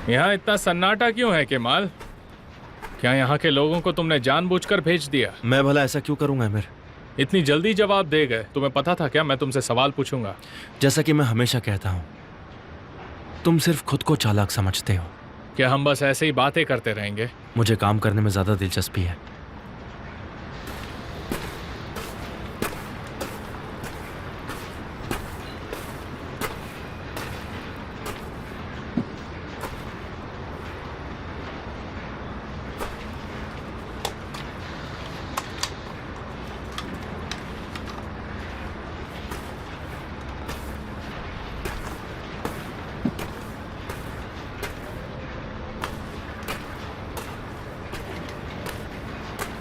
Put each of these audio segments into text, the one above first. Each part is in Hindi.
यहाँ इतना सन्नाटा क्यों है केमाल? क्या यहाँ के लोगों को तुमने जानबूझकर भेज दिया? मैं भला ऐसा क्यों करूंगा आमिर? इतनी जल्दी जवाब दे गए। तुम्हें पता था क्या मैं तुमसे सवाल पूछूंगा? जैसा कि मैं हमेशा कहता हूं, तुम सिर्फ खुद को चालाक समझते हो। क्या हम बस ऐसे ही बातें करते रहेंगे? मुझे काम करने में ज्यादा दिलचस्पी है।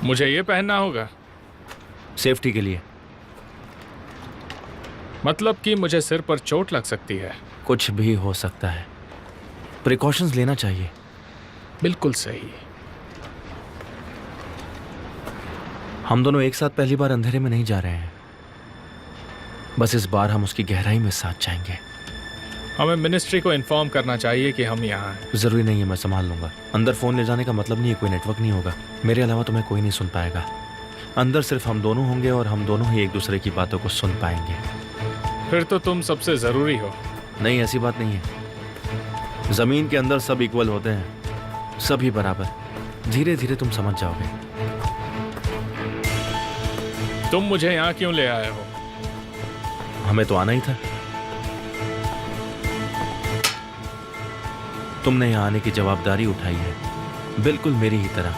मुझे ये पहनना होगा? सेफ्टी के लिए। मतलब कि मुझे सिर पर चोट लग सकती है? कुछ भी हो सकता है, प्रिकॉशंस लेना चाहिए। बिल्कुल सही। हम दोनों एक साथ पहली बार अंधेरे में नहीं जा रहे हैं, बस इस बार हम उसकी गहराई में साथ जाएंगे। हमें मिनिस्ट्री को इन्फॉर्म करना चाहिए कि हम यहाँ हैं। जरूरी नहीं है, मैं संभाल लूंगा। अंदर फोन ले जाने का मतलब नहीं है कोई नेटवर्क नहीं होगा। मेरे अलावा तुम्हें कोई नहीं सुन पाएगा। अंदर सिर्फ हम दोनों होंगे और हम दोनों ही एक दूसरे की बातों को सुन पाएंगे। फिर तो तुम सबसे जरूरी हो। नहीं, ऐसी बात नहीं है। जमीन के अंदर सब इक्वल होते हैं, सभी बराबर। धीरे धीरे तुम समझ जाओगे। तुम मुझे यहाँ क्यों ले आए हो? हमें तो आना ही था। तुमने यहाँ आने की जवाबदारी उठाई है, बिल्कुल मेरी ही तरह।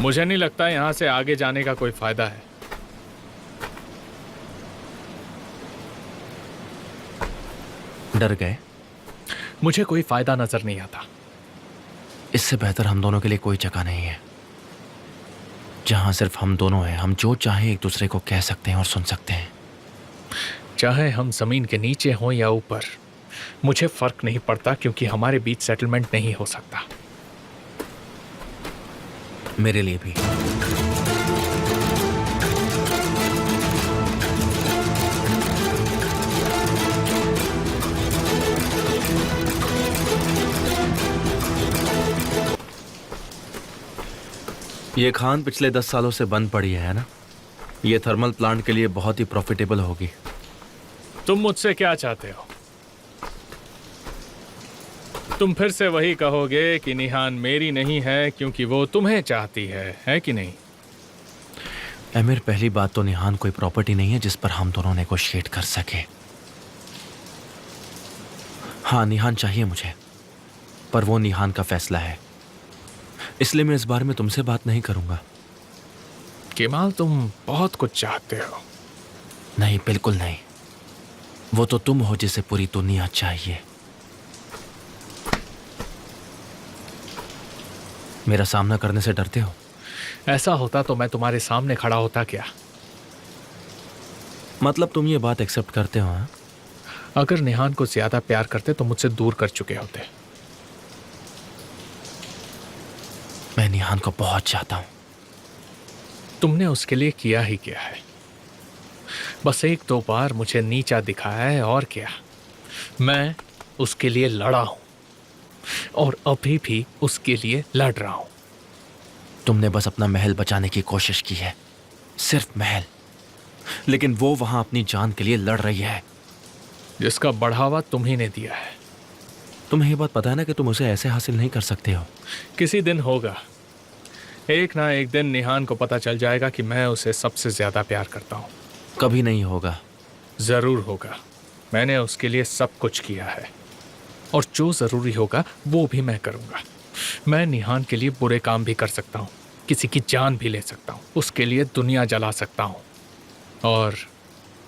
मुझे नहीं लगता यहाँ से आगे जाने का कोई फायदा है। डर गए? मुझे कोई फायदा नजर नहीं आता। इससे बेहतर हम दोनों के लिए कोई जगह नहीं है, जहां सिर्फ हम दोनों हैं। हम जो चाहे एक दूसरे को कह सकते हैं और सुन सकते हैं। चाहे हम जमीन के नीचे हों या ऊपर, मुझे फर्क नहीं पड़ता, क्योंकि हमारे बीच सेटलमेंट नहीं हो सकता। मेरे लिए भी। ये खान पिछले 10 सालों से बंद पड़ी है ना? ये थर्मल प्लांट के लिए बहुत ही प्रॉफिटेबल होगी। तुम मुझसे क्या चाहते हो? तुम फिर से वही कहोगे कि निहान मेरी नहीं है क्योंकि वो तुम्हें चाहती है कि नहीं? अमीर, पहली बात तो निहान कोई प्रॉपर्टी नहीं है जिस पर हम दोनों नेगोशिएट कर सके। हाँ, निहान चाहिए मुझे, पर वो निहान का फैसला है, इसलिए मैं इस बारे में तुमसे बात नहीं करूंगा। केमाल, तुम बहुत कुछ चाहते हो। नहीं, बिल्कुल नहीं। वो तो तुम हो जिसे पूरी दुनिया चाहिए। मेरा सामना करने से डरते हो? ऐसा होता तो मैं तुम्हारे सामने खड़ा होता क्या? मतलब तुम ये बात एक्सेप्ट करते हो? हाँ? अगर निहान को ज्यादा प्यार करते तो मुझसे दूर कर चुके होते। मैं निहान को बहुत चाहता हूं। तुमने उसके लिए किया ही क्या है? बस 1-2 बार मुझे नीचा दिखाया है, और क्या। मैं उसके लिए लड़ा हूं और अभी भी उसके लिए लड़ रहा हूं। तुमने बस अपना महल बचाने की कोशिश की है। सिर्फ महल, लेकिन वो वहां अपनी जान के लिए लड़ रही है। जिसका बढ़ावा तुम ही ने दिया है। तुम्हें ये बात पता है ना कि तुम उसे ऐसे हासिल नहीं कर सकते हो। किसी दिन होगा, एक ना एक दिन निहान को पता चल जाएगा कि मैं उसे सबसे ज्यादा प्यार करता हूँ। कभी नहीं होगा। जरूर होगा। मैंने उसके लिए सब कुछ किया है, और जो जरूरी होगा वो भी मैं करूंगा। मैं निहान के लिए बुरे काम भी कर सकता हूँ, किसी की जान भी ले सकता हूँ, उसके लिए दुनिया जला सकता हूँ। और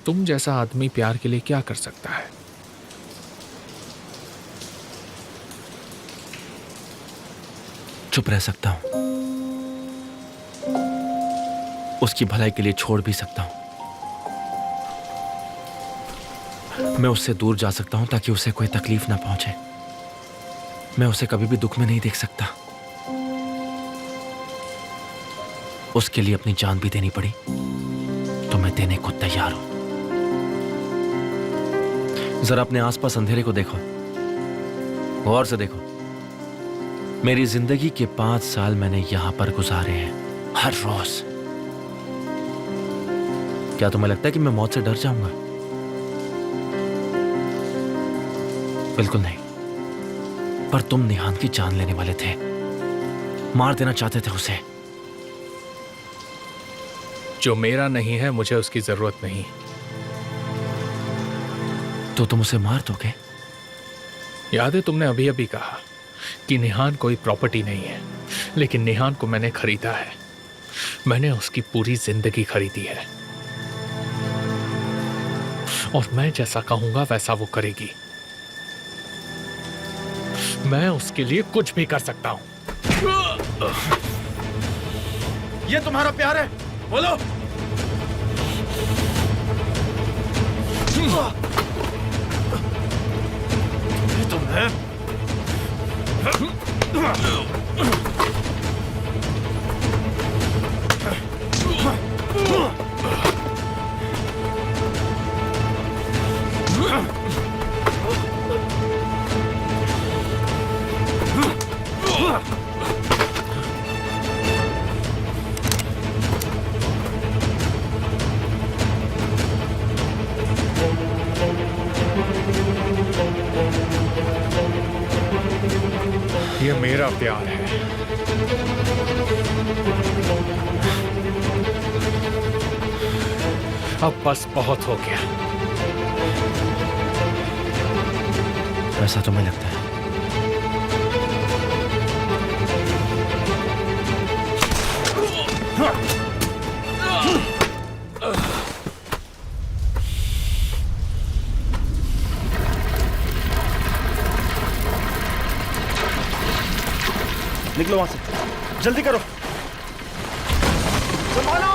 तुम जैसा आदमी प्यार के लिए क्या कर सकता है? चुप रह सकता हूं, उसकी भलाई के लिए छोड़ भी सकता हूं। मैं उससे दूर जा सकता हूं ताकि उसे कोई तकलीफ ना पहुंचे। मैं उसे कभी भी दुख में नहीं देख सकता। उसके लिए अपनी जान भी देनी पड़ी तो मैं देने को तैयार हूं। जरा अपने आसपास अंधेरे को देखो, गौर से देखो। मेरी जिंदगी के 5 साल मैंने यहां पर गुजारे हैं, हर रोज। क्या तुम्हें लगता है कि मैं मौत से डर जाऊंगा? बिल्कुल नहीं। पर तुम निहान की जान लेने वाले थे, मार देना चाहते थे उसे। जो मेरा नहीं है मुझे उसकी जरूरत नहीं। तो तुम उसे मार दोगे? याद है तुमने अभी अभी कहा कि निहान कोई प्रॉपर्टी नहीं है, लेकिन निहान को मैंने खरीदा है। मैंने उसकी पूरी जिंदगी खरीदी है, और मैं जैसा कहूंगा वैसा वो करेगी। मैं उसके लिए कुछ भी कर सकता हूं। ये तुम्हारा प्यार है? बोलो। ये तुम है? ये मेरा प्यार है। अब बस बहुत हो गया। ऐसा तुम्हें लगता है? निकलो वहां से, जल्दी करो। संभालो।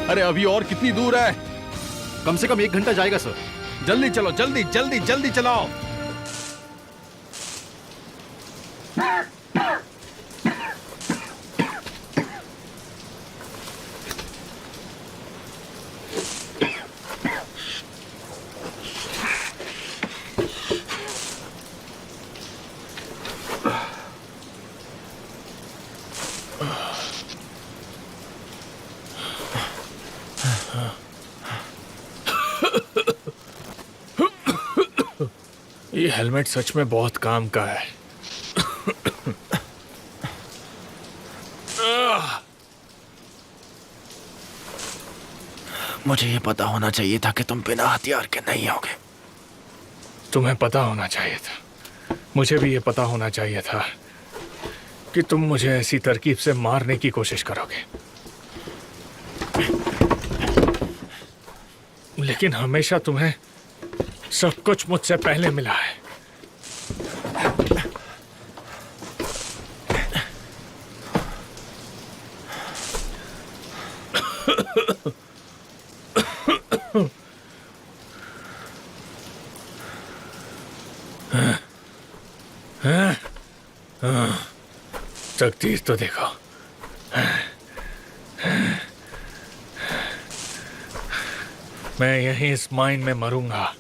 अरे अभी और कितनी दूर है? कम से कम 1 घंटा जाएगा सर। जल्दी चलो, जल्दी जल्दी जल्दी चलाओ। ये हेलमेट सच में बहुत काम का है। मुझे ये पता होना चाहिए था कि तुम बिना हथियार के नहीं होगे। तुम्हें पता होना चाहिए था, मुझे भी ये पता होना चाहिए था कि तुम मुझे ऐसी तरकीब से मारने की कोशिश करोगे। लेकिन हमेशा तुम्हें सब कुछ मुझसे पहले मिला है। तकदीर तो देखो, मैं यहीं इस माइन में मरूंगा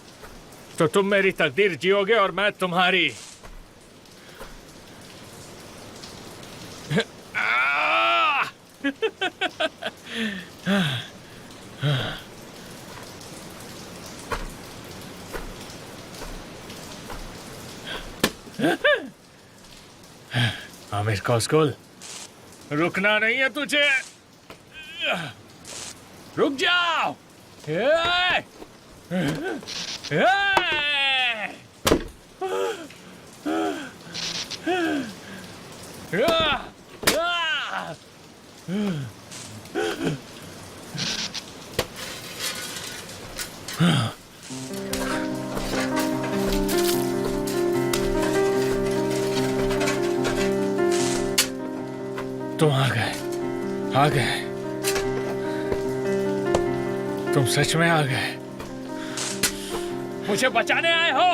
तो तुम मेरी तकदीर जियोगे और मैं तुम्हारी। आमिर कौस्कुल, रुकना नहीं है तुझे। रुक जाओ। ए! ए! तुम आ गए, आ गए। तुम सच में आ गए। मुझे बचाने आए हो।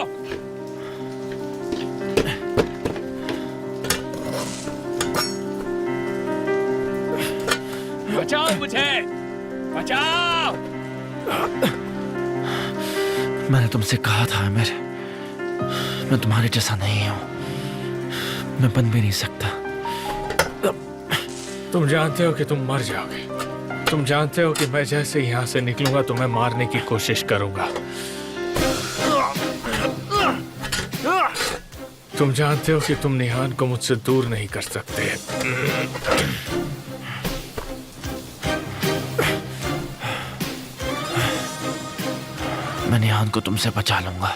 बचाओ मुझे, बचाओ। मैंने तुमसे कहा था आमिर, मैं तुम्हारे जैसा नहीं हूं। मैं बन भी नहीं सकता। तुम जानते हो कि तुम मर जाओगे। तुम जानते हो कि मैं जैसे यहाँ से निकलूंगा तुम्हें मारने की कोशिश करूंगा। तुम जानते हो कि तुम निहान को मुझसे दूर नहीं कर सकते। मैं निहान को तुमसे बचा लूंगा।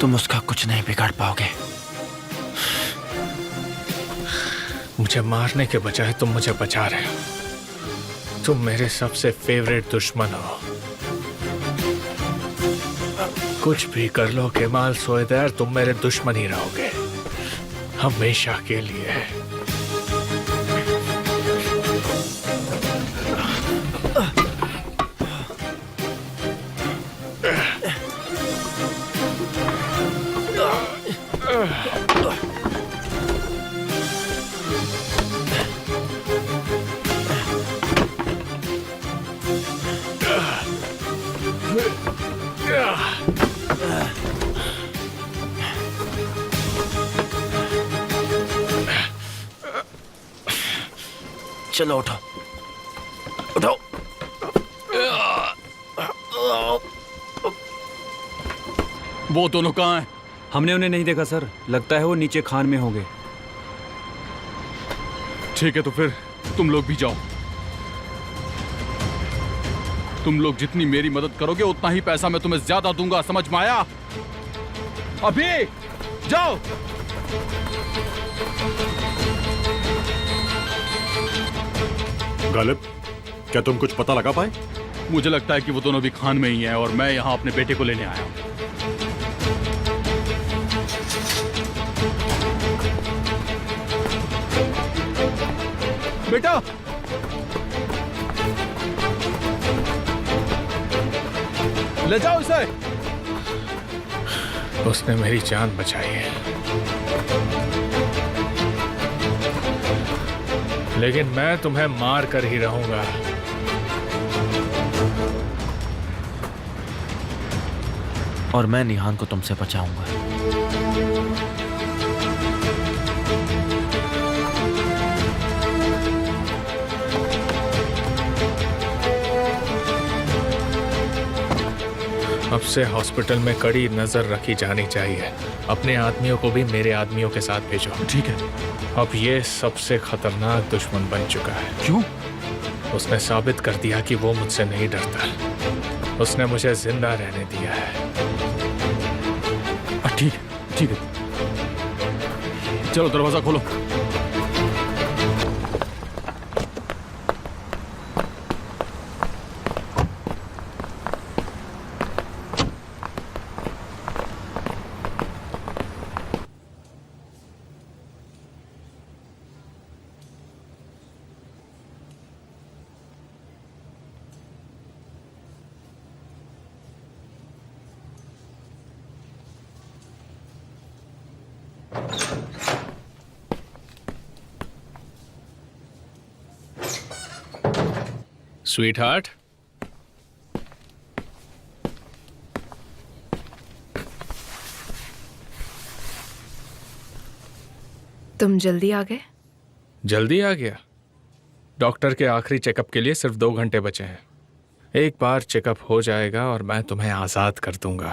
तुम उसका कुछ नहीं बिगाड़ पाओगे। मुझे मारने के बजाय तुम मुझे बचा रहे हो। तुम मेरे सबसे फेवरेट दुश्मन हो। कुछ भी कर लो केमाल सोएदार, तुम मेरे दुश्मन ही रहोगे हमेशा के लिए। चलो उठो, उठो। वो दोनों कहाँ हैं? हमने उन्हें नहीं देखा सर। लगता है वो नीचे खान में होंगे। ठीक है, तो फिर तुम लोग भी जाओ। तुम लोग जितनी मेरी मदद करोगे उतना ही पैसा मैं तुम्हें ज्यादा दूंगा, समझ में आया? अभी जाओ। गालिब, क्या तुम कुछ पता लगा पाए? मुझे लगता है कि वो दोनों भी खान में ही हैं और मैं यहाँ अपने बेटे को लेने आया हूँ। बेटा, ले जाओ इसे। उसने मेरी जान बचाई है, लेकिन मैं तुम्हें मार कर ही रहूंगा। और मैं निहान को तुमसे बचाऊंगा। अब से हॉस्पिटल में कड़ी नजर रखी जानी चाहिए। अपने आदमियों को भी मेरे आदमियों के साथ भेजो। ठीक है। अब ये सबसे खतरनाक दुश्मन बन चुका है। क्यों? उसने साबित कर दिया कि वो मुझसे नहीं डरता। उसने मुझे जिंदा रहने दिया है। ठीक ठीक है, चलो दरवाजा खोलो। स्वीट हार्ट, तुम जल्दी आ गए? जल्दी आ गया? डॉक्टर के आखिरी चेकअप के लिए सिर्फ 2 घंटे बचे हैं। एक बार चेकअप हो जाएगा और मैं तुम्हें आजाद कर दूंगा।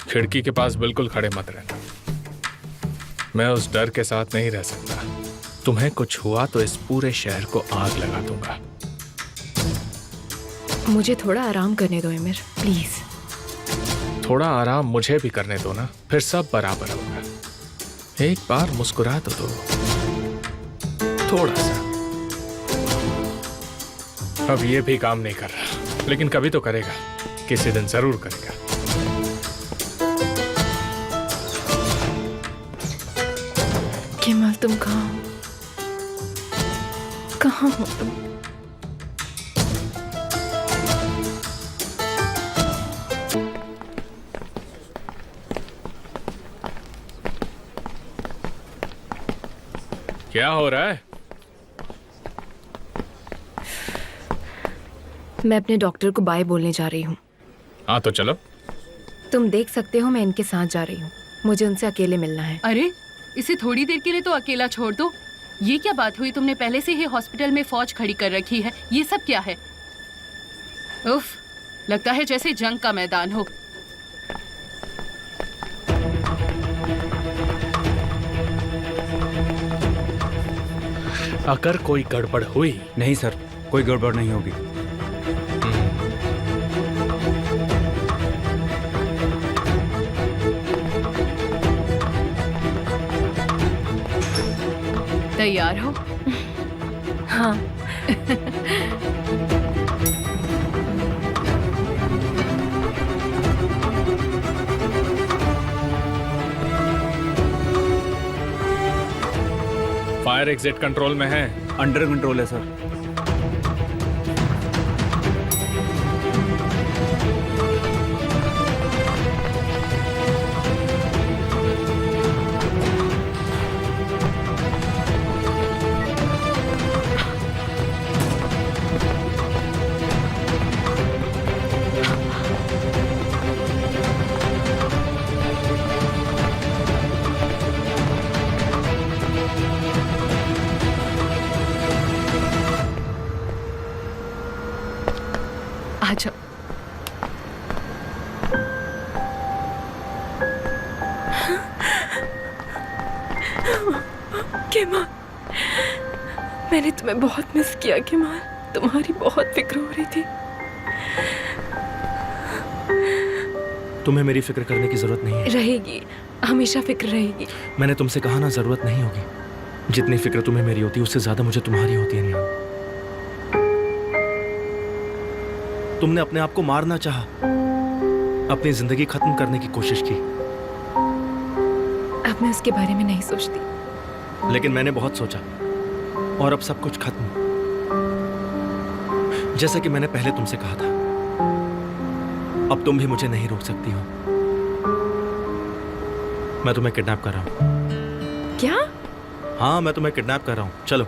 खिड़की के पास बिल्कुल खड़े मत रहना। मैं उस डर के साथ नहीं रह सकता। तुम्हें कुछ हुआ तो इस पूरे शहर को आग लगा दूंगा। मुझे थोड़ा आराम करने दो एमिर, प्लीज। थोड़ा आराम मुझे भी करने दो ना, फिर सब बराबर होगा। एक बार मुस्कुरा तो दो, थोड़ा सा। अब ये भी काम नहीं कर रहा, लेकिन कभी तो करेगा, किसी दिन जरूर करेगा। केमाल, तुम कहाँ हो? कहाँ हो तुम? क्या हो रहा है? मैं अपने डॉक्टर को बाय बोलने जा रही हूँ। हाँ तो चलो। तुम देख सकते हो मैं इनके साथ जा रही हूँ। मुझे उनसे अकेले मिलना है। अरे, इसे थोड़ी देर के लिए तो अकेला छोड़ दो। ये क्या बात हुई? तुमने पहले से ही हॉस्पिटल में फौज खड़ी कर रखी है। ये सब क्या है? उफ, लगता है जैसे जंग का मैदान हो। अगर कोई गड़बड़ हुई? नहीं सर, कोई गड़बड़ नहीं होगी। तैयार हो? हाँ। फायर एग्जिट कंट्रोल में है। अंडर कंट्रोल है सर। आ जाओ। केमाल, मैंने तुम्हें बहुत मिस किया केमाल। तुम्हारी बहुत फिक्र हो रही थी। तुम्हें मेरी फिक्र करने की जरूरत नहीं है। रहेगी, हमेशा फिक्र रहेगी। मैंने तुमसे कहा ना, जरूरत नहीं होगी। जितनी फिक्र तुम्हें मेरी होती है उससे ज्यादा मुझे तुम्हारी होती है नियान। तुमने अपने आप को मारना चाहा, अपनी जिंदगी खत्म करने की कोशिश की। अब मैं उसके बारे में नहीं सोचती। लेकिन मैंने बहुत सोचा और अब सब कुछ खत्म। जैसा कि मैंने पहले तुमसे कहा था, अब तुम भी मुझे नहीं रोक सकती हो। मैं तुम्हें किडनैप कर रहा हूं। क्या? हाँ, मैं तुम्हें किडनैप कर रहा हूं। चलो।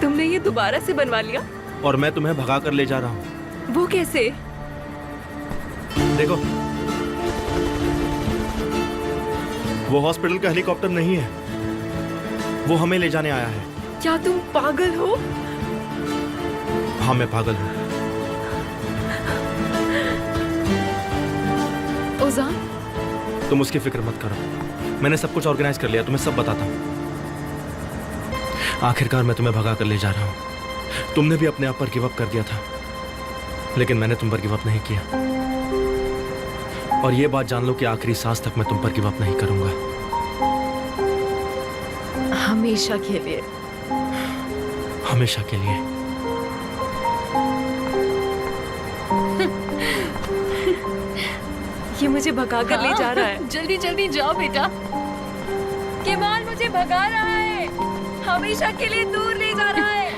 तुमने ये दोबारा से बनवा लिया? और मैं तुम्हें भगा कर ले जा रहा हूं। वो कैसे? देखो, वो हॉस्पिटल का हेलीकॉप्टर नहीं है, वो हमें ले जाने आया है। क्या तुम पागल हो? हाँ, मैं पागल हूं। ओजान, तुम उसकी फिक्र मत करो। मैंने सब कुछ ऑर्गेनाइज कर लिया, तुम्हें सब बताता हूं। आखिरकार मैं तुम्हें भगा कर ले जा रहा हूं। तुमने भी अपने आप पर गिव अप कर दिया था, लेकिन मैंने तुम पर गिव अप नहीं किया। और ये बात जान लो कि आखिरी सांस तक मैं तुम पर गिव अप नहीं करूंगा। हमेशा के लिए। हमेशा के लिए। ये मुझे भगा कर ले जा रहा है। जल्दी जल्दी जाओ बेटा। केमाल मुझे भगा रहा है, हमेशा के लिए दूर ले जा रहा है।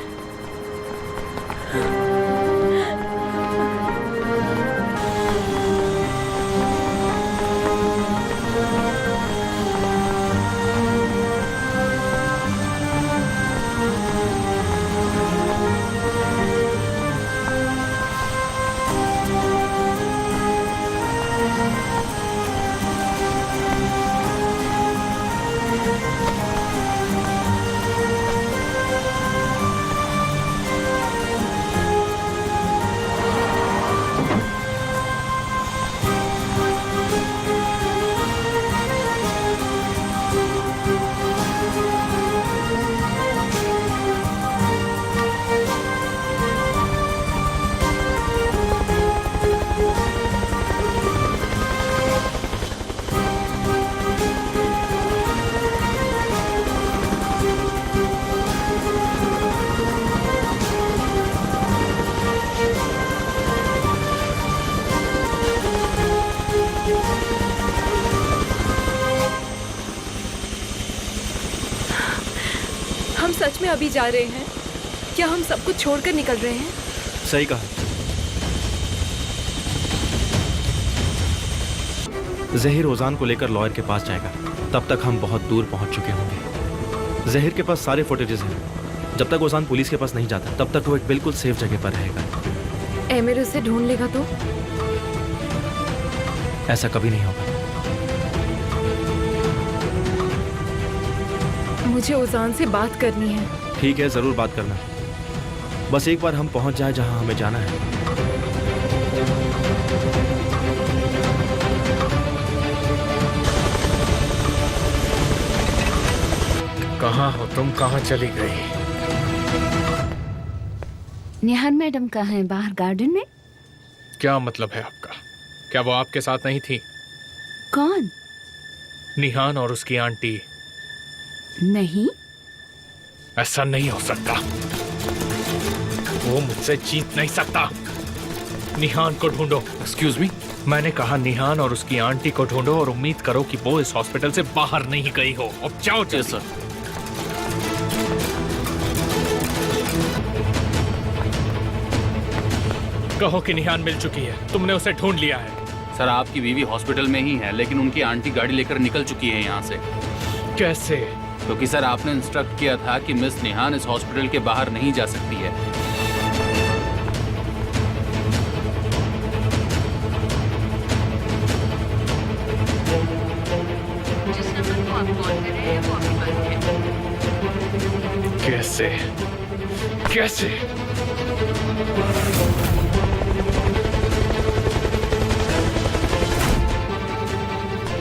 में अभी जा रहे हैं? क्या हम सब कुछ छोड़कर निकल रहे हैं? सही कहा। जहीर ओजान को लेकर लॉयर के पास जाएगा। तब तक हम बहुत दूर पहुंच चुके होंगे। जहीर के पास सारे फुटेजेस हैं। जब तक ओजान पुलिस के पास नहीं जाता तब तक वो एक बिल्कुल सेफ जगह पर रहेगा। एमिर उसे ढूंढ लेगा तो? ऐसा कभी नहीं होगा। मुझे ओजान से बात करनी है। ठीक है, जरूर बात करना। बस एक बार हम पहुंच जाए जहां हमें जाना है। कहाँ हो तुम? कहाँ चली गई? निहान मैडम कहाँ हैं? बाहर गार्डन में? क्या मतलब है आपका? क्या वो आपके साथ नहीं थी? कौन? निहान और उसकी आंटी। नहीं। ऐसा नहीं हो सकता। वो मुझसे जीत नहीं सकता। निहान को ढूंढो। Excuse me. मैंने कहा निहान और उसकी आंटी को ढूंढो और उम्मीद करो कि वो इस हॉस्पिटल से बाहर नहीं गई हो। अब जाओ। Yes sir. कहो कि निहान मिल चुकी है। तुमने उसे ढूंढ लिया है। सर आपकी बीवी हॉस्पिटल में ही है, लेकिन उनकी आंटी गाड़ी लेकर निकल चुकी है यहाँ से। कैसे? क्योंकि सर आपने इंस्ट्रक्ट किया था कि मिस निहान इस हॉस्पिटल के बाहर नहीं जा सकती है। जिस नंबर को आप कॉल कर रहे हैं वो अभी बंद है। कैसे? कैसे?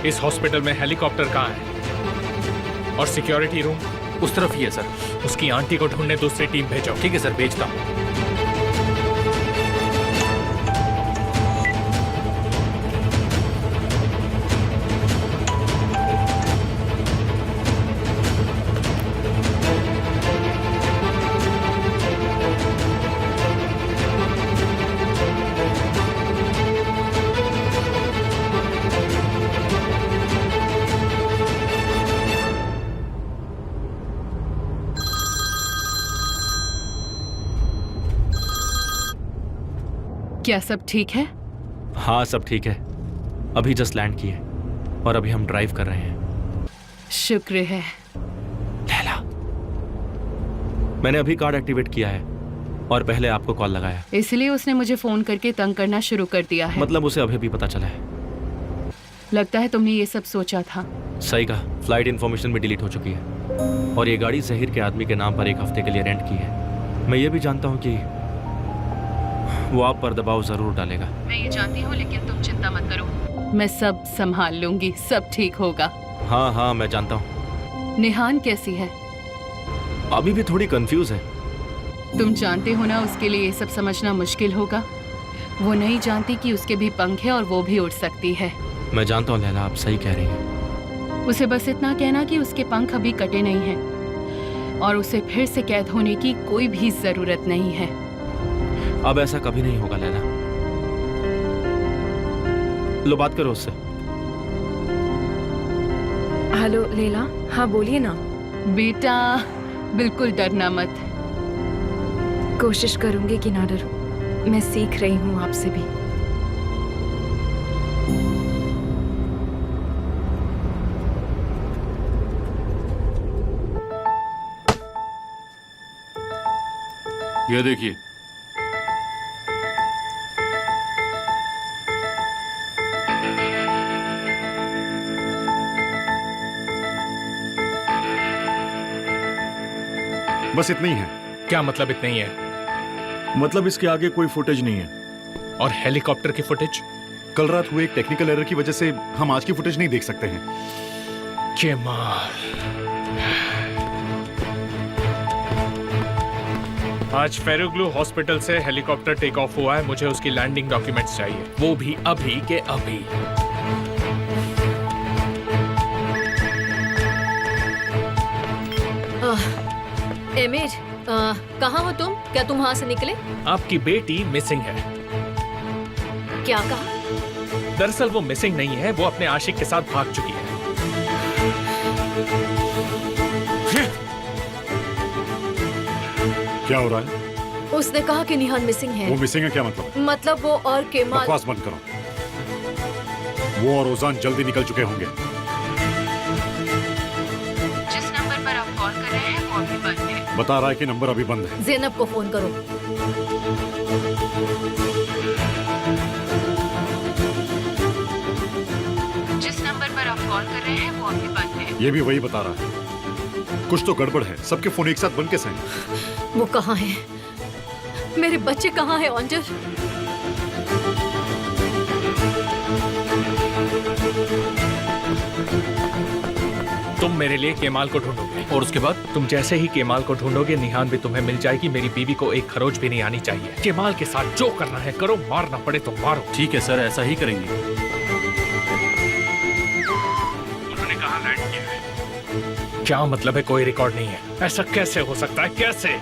इस हॉस्पिटल में हेलीकॉप्टर कहाँ है? और सिक्योरिटी रूम? उस तरफ ही है सर। उसकी आंटी को ढूंढने दूसरी टीम भेजो। ठीक है सर, भेजता हूँ। क्या सब ठीक है? हाँ, सब ठीक है। अभी जस्ट लैंड किए और अभी हम ड्राइव कर रहे हैं। शुक्र है। लैला, मैंने अभी कार्ड एक्टिवेट किया है और पहले आपको कॉल लगाया। इसलिए उसने मुझे फोन करके तंग करना शुरू कर दिया है। मतलब उसे अभी भी पता चला है। लगता है तुमने ये सब सोचा था। सही कहा। फ्लाइट इंफॉर्मेशन भी डिलीट हो चुकी है और ये गाड़ी जहीर के आदमी के नाम पर एक हफ्ते के लिए रेंट की है। मैं ये भी जानता हूँ कि वो आप पर दबाव जरूर डालेगा। मैं ये जानती हूँ, लेकिन तुम चिंता मत करो। मैं सब संभाल लूंगी। सब ठीक होगा। हाँ हाँ, मैं जानता हूँ। निहान कैसी है? अभी भी थोड़ी कंफ्यूज है। तुम जानते हो ना, उसके लिए ये सब समझना मुश्किल होगा। वो नहीं जानती कि उसके भी पंख है और वो भी उड़ सकती है। मैं जानता हूँ लैला, आप सही कह रही हैं। उसे बस इतना कहना कि उसके पंख अभी कटे नहीं हैं और उसे फिर से कैद होने की कोई भी जरूरत नहीं है। अब ऐसा कभी नहीं होगा लैला। लो, बात करो उससे। हेलो लैला। हाँ बोलिए ना। बेटा, बिल्कुल डरना मत। कोशिश करूंगी कि ना डरूं। मैं सीख रही हूँ आपसे भी। ये देखिए। बस इतना ही है। क्या मतलब इतना ही है? मतलब इसके आगे कोई फुटेज नहीं है। और हेलीकॉप्टर की फुटेज? कल रात हुए एक टेक्निकल एरर की वजह से हम आज की फुटेज नहीं देख सकते हैं। केमाल, आज फेरुग्लू हॉस्पिटल से हेलीकॉप्टर टेक ऑफ हुआ है। मुझे उसकी लैंडिंग डॉक्यूमेंट्स चाहिए, वो भी अभी के अभी। एमिर, कहाँ हो तुम? क्या तुम वहां से निकले? आपकी बेटी मिसिंग है। क्या कहा? दरअसल वो मिसिंग नहीं है, वो अपने आशिक के साथ भाग चुकी है। क्या हो रहा है? उसने कहा कि निहान मिसिंग है। वो मिसिंग है क्या मतलब? मतलब वो और केमाल। बकवास बंद करो। वो और ओजान जल्दी निकल चुके होंगे। जिस नंबर पर आप कॉल कर रहे हैं वो अभी बंद है। बता रहा है कि नंबर अभी बंद है। ज़ैनब को फोन करो। जिस नंबर पर आप कॉल कर रहे हैं वो अभी बंद है। ये भी वही बता रहा है। कुछ तो गड़बड़ है। सबके फोन एक साथ बंद कैसे हैं? वो कहाँ है? मेरे बच्चे कहाँ हैं ऑन्जर? तुम मेरे लिए केमाल को ढूंढोगे और उसके बाद? तुम जैसे ही केमाल को ढूंढोगे निहान भी तुम्हें मिल जाएगी। मेरी बीवी को एक खरोच भी नहीं आनी चाहिए। केमाल के साथ जो करना है करो, मारना पड़े तो मारो। ठीक है सर, ऐसा ही करेंगे। उन्होंने कहा लैंड किया है। क्या मतलब है कोई रिकॉर्ड नहीं है? ऐसा कैसे हो सकता है? कैसे?